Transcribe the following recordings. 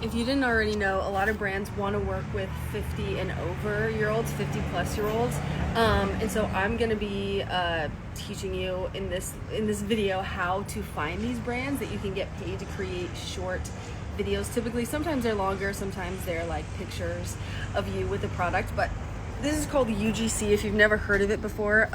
if you didn't already know, a lot of brands want to work with 50 and over year olds, 50 plus year olds. And so I'm going to be teaching you in this video how to find these brands that you can get paid to create short videos. Typically, sometimes they're longer, sometimes they're like pictures of you with the product, but this is called UGC if you've never heard of it before.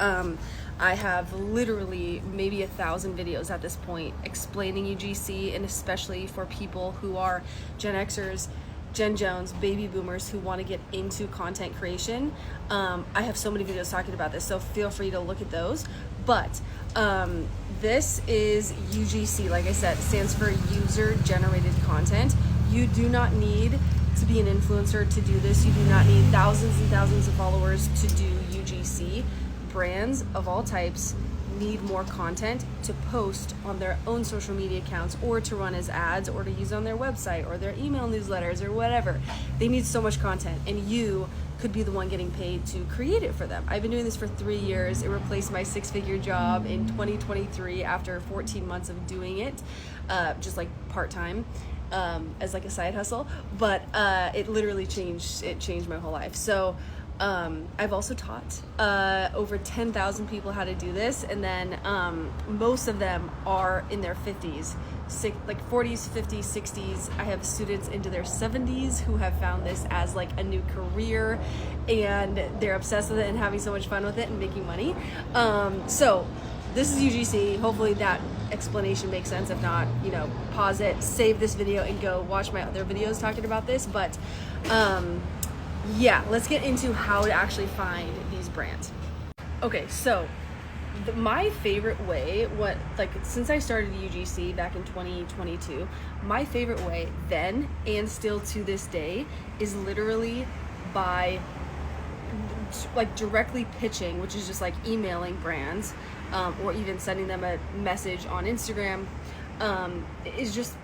I have literally maybe 1,000 videos at this point explaining UGC, and especially for people who are Gen Xers, Gen Jones, baby boomers who want to get into content creation. I have so many videos talking about this, so feel free to look at those. But this is UGC, like I said, it stands for user generated content. You do not need to be an influencer to do this. You do not need thousands and thousands of followers to do UGC. Brands of all types need more content to post on their own social media accounts, or to run as ads, or to use on their website or their email newsletters or whatever. They need so much content, and you could be the one getting paid to create it for them. I've been doing this for 3 years. It replaced my 6-figure job in 2023 after 14 months of doing it, just like part-time. As like a side hustle, but it literally changed my whole life. So I've also taught over 10,000 people how to do this, and then most of them are in their 50s, like 40s, 50s, 60s. I have students into their 70s who have found this as like a new career, and they're obsessed with it and having so much fun with it and making money. So this is UGC. Hopefully that explanation makes sense. If not, pause it, save this video, and go watch my other videos talking about this. But yeah, let's get into how to actually find these brands. Okay, so my favorite way, since I started UGC back in 2022, my favorite way then and still to this day is literally by like directly pitching, which is just like emailing brands, or even sending them a message on Instagram. Is just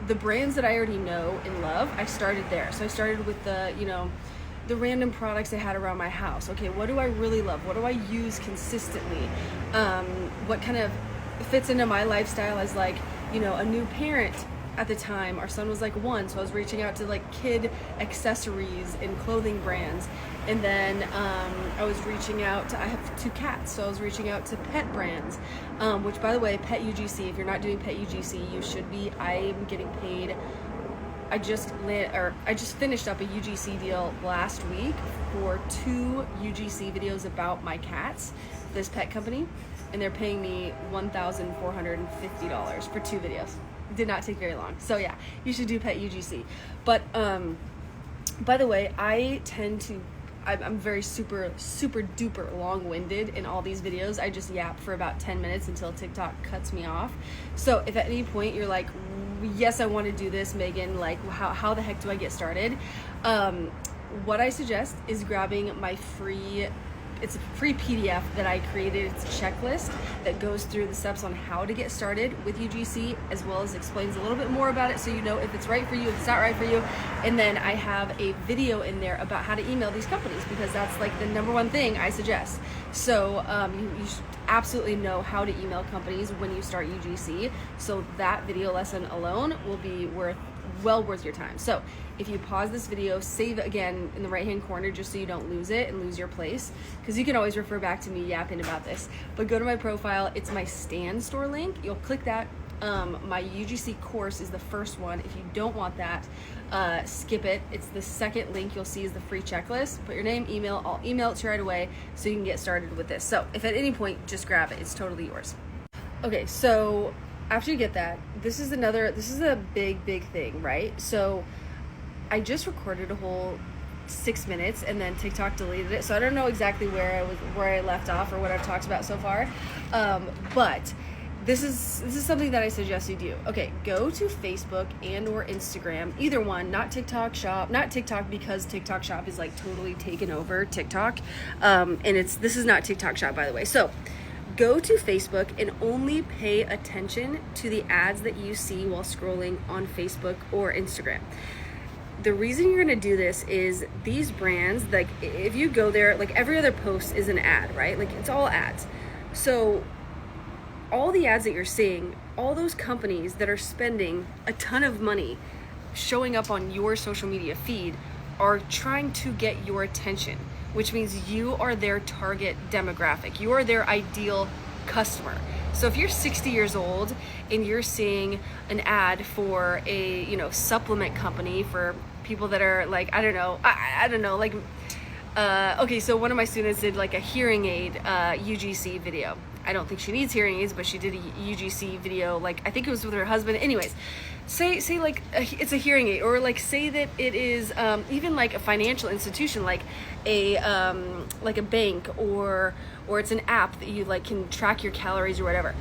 the brands that I already know and love. I started there. So I started with the random products I had around my house. Okay, what do I really love? What do I use consistently? What kind of fits into my lifestyle as like, a new parent. At the time, our son was like 1, so I was reaching out to like kid accessories and clothing brands. And then I was reaching out to, I have 2 cats, so I was reaching out to pet brands, which, by the way, Pet UGC, if you're not doing Pet UGC, you should be. I am getting paid. I just finished up a UGC deal last week for 2 UGC videos about my cats, this pet company, and they're paying me $1,450 for 2 videos. Did not take very long. So yeah, you should do Pet UGC. But by the way, I'm very super duper long-winded in all these videos. I just yap for about 10 minutes until TikTok cuts me off. So if at any point you're like, yes, I want to do this, Megan, like how the heck do I get started? What I suggest is grabbing my it's a free PDF that I created. It's a checklist that goes through the steps on how to get started with UGC, as well as explains a little bit more about it, so you know if it's right for you, if it's not right for you. And then I have a video in there about how to email these companies, because that's like the number one thing I suggest. So you should absolutely know how to email companies when you start UGC. So that video lesson alone will be well worth your time. So if you pause this video, save it again in the right hand corner, just so you don't lose it and lose your place, because you can always refer back to me yapping about this. But go to my profile, it's my Stan store link, you'll click that. My UGC course is the first one. If you don't want that, skip it. It's the second link you'll see is the free checklist. Put your name, email, I'll email it to you right away so you can get started with this. So if at any point, just grab it, it's totally yours. Okay, so after you get that, this is a big thing, right? So I just recorded a whole 6 minutes, and then TikTok deleted it. So I don't know exactly where I left off or what I've talked about so far. But this is something that I suggest you do. Okay, go to Facebook and or Instagram, either one, not TikTok Shop, not TikTok, because TikTok Shop is like totally taken over TikTok. And this is not TikTok Shop, by the way. So go to Facebook and only pay attention to the ads that you see while scrolling on Facebook or Instagram. The reason you're going to do this is these brands, like if you go there, like every other post is an ad, right? Like it's all ads. So all the ads that you're seeing, all those companies that are spending a ton of money showing up on your social media feed are trying to get your attention, which means you are their target demographic. You are their ideal customer. So if you're 60 years old and you're seeing an ad for a, supplement company for people that are like, I don't know, like, okay, so one of my students did like a hearing aid UGC video. I don't think she needs hearing aids, but she did a UGC video, like I think it was with her husband. Anyways, say like it's a hearing aid, or like say that it is even like a financial institution, like a bank, or it's an app that you like can track your calories or whatever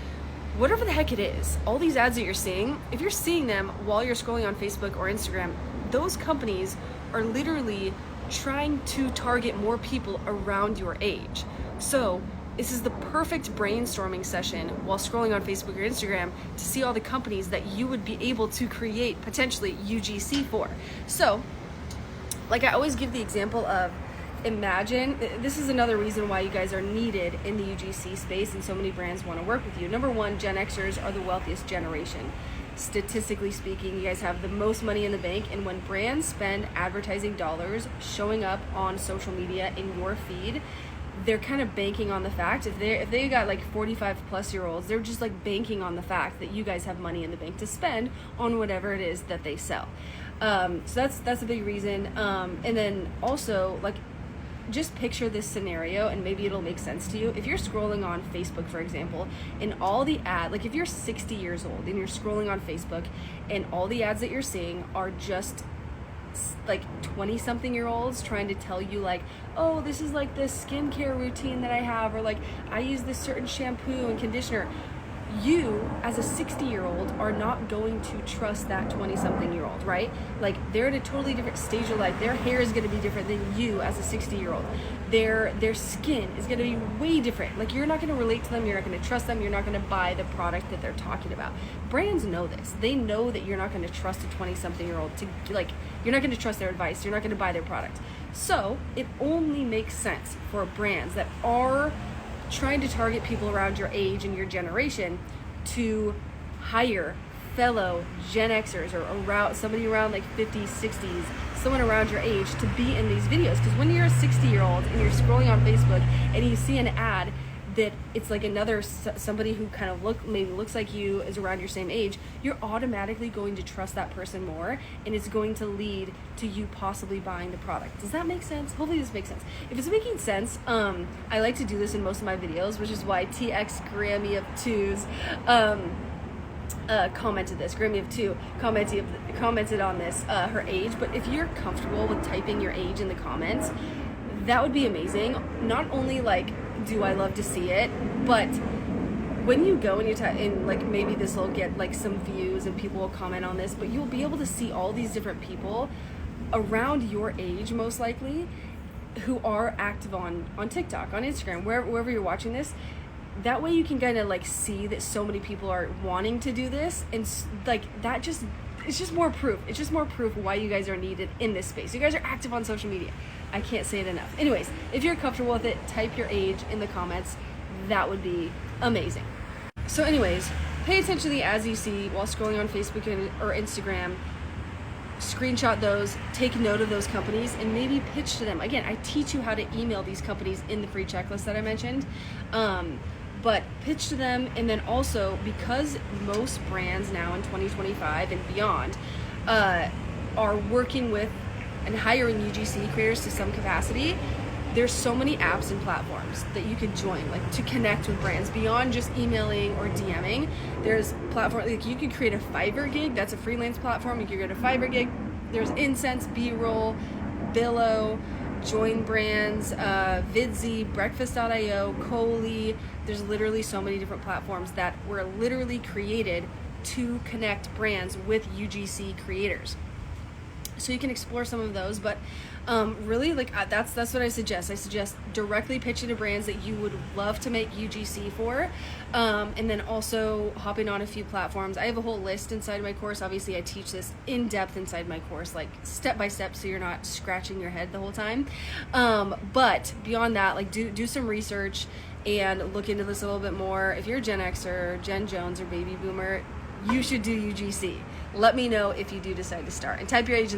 the heck it is. All these ads that you're seeing, if you're seeing them while you're scrolling on Facebook or Instagram, those companies are literally trying to target more people around your age. So this is the perfect brainstorming session while scrolling on Facebook or Instagram to see all the companies that you would be able to create potentially UGC for. So, like I always give the example of, imagine, this is another reason why you guys are needed in the UGC space and so many brands want to work with you. Number one, Gen Xers are the wealthiest generation. Statistically speaking, you guys have the most money in the bank, and when brands spend advertising dollars showing up on social media in your feed, they're kind of banking on the fact, if they got like 45 plus year olds, they're just like banking on the fact that you guys have money in the bank to spend on whatever it is that they sell. So that's a big reason. And then also, like, just picture this scenario and maybe it'll make sense to you. If you're scrolling on Facebook, for example, and all the like if you're 60 years old and you're scrolling on Facebook and all the ads that you're seeing are just like 20-something-year-olds trying to tell you like, oh, this is like this skincare routine that I have, or like I use this certain shampoo and conditioner, you as a 60-year-old are not going to trust that 20-something-year-old, right? Like, they're at a totally different stage of life. Their hair is going to be different than you as a 60-year-old. Their skin is going to be way different. Like, you're not going to relate to them. You're not going to trust them. You're not going to buy the product that they're talking about. Brands know this. They know that you're not going to trust a 20-something-year-old to, like, you're not going to trust their advice. You're not going to buy their product. So it only makes sense for brands that are trying to target people around your age and your generation to hire fellow Gen Xers or around somebody around like 50s, 60s, someone around your age to be in these videos. Because when you're a 60-year-old and you're scrolling on Facebook and you see an ad that it's like another somebody who kind of maybe looks like you, is around your same age, you're automatically going to trust that person more, and it's going to lead to you possibly buying the product. Does that make sense? Hopefully this makes sense. If it's making sense, I like to do this in most of my videos, which is why TX Grammy of Twos commented this. Grammy of Two commented on this, her age. But if you're comfortable with typing your age in the comments, that would be amazing. Not only like do I love to see it, but when you go and you type in, like, maybe this will get like some views and people will comment on this, but you'll be able to see all these different people around your age, most likely, who are active on TikTok, on Instagram, wherever you're watching this. That way you can kind of like see that so many people are wanting to do this, and like that just, it's just more proof. It's just more proof why you guys are needed in this space. You guys are active on social media. I can't say it enough. Anyways, if you're comfortable with it, type your age in the comments. That would be amazing. So anyways, pay attention to the ads you see while scrolling on Facebook or Instagram. Screenshot those, take note of those companies, and maybe pitch to them. Again, I teach you how to email these companies in the free checklist that I mentioned. But pitch to them, and then also, because most brands now in 2025 and beyond are working with and hiring UGC creators to some capacity, there's so many apps and platforms that you could join, like, to connect with brands beyond just emailing or DMing. There's platforms, like, you could create a Fiverr gig. That's a freelance platform. You could create a Fiverr gig. There's Incense, B-Roll, Billo, Join Brands, Vidsy, Breakfast.io, Coley. There's literally so many different platforms that were literally created to connect brands with UGC creators. So you can explore some of those, but really, like, that's what I suggest. I suggest directly pitching to brands that you would love to make UGC for, and then also hopping on a few platforms. I have a whole list inside my course. Obviously, I teach this in depth inside my course, like step by step, so you're not scratching your head the whole time. But beyond that, like, do some research and look into this a little bit more. If you're a Gen Xer, Gen Jones, or Baby Boomer, you should do UGC. let me know if you do decide to start. And type your age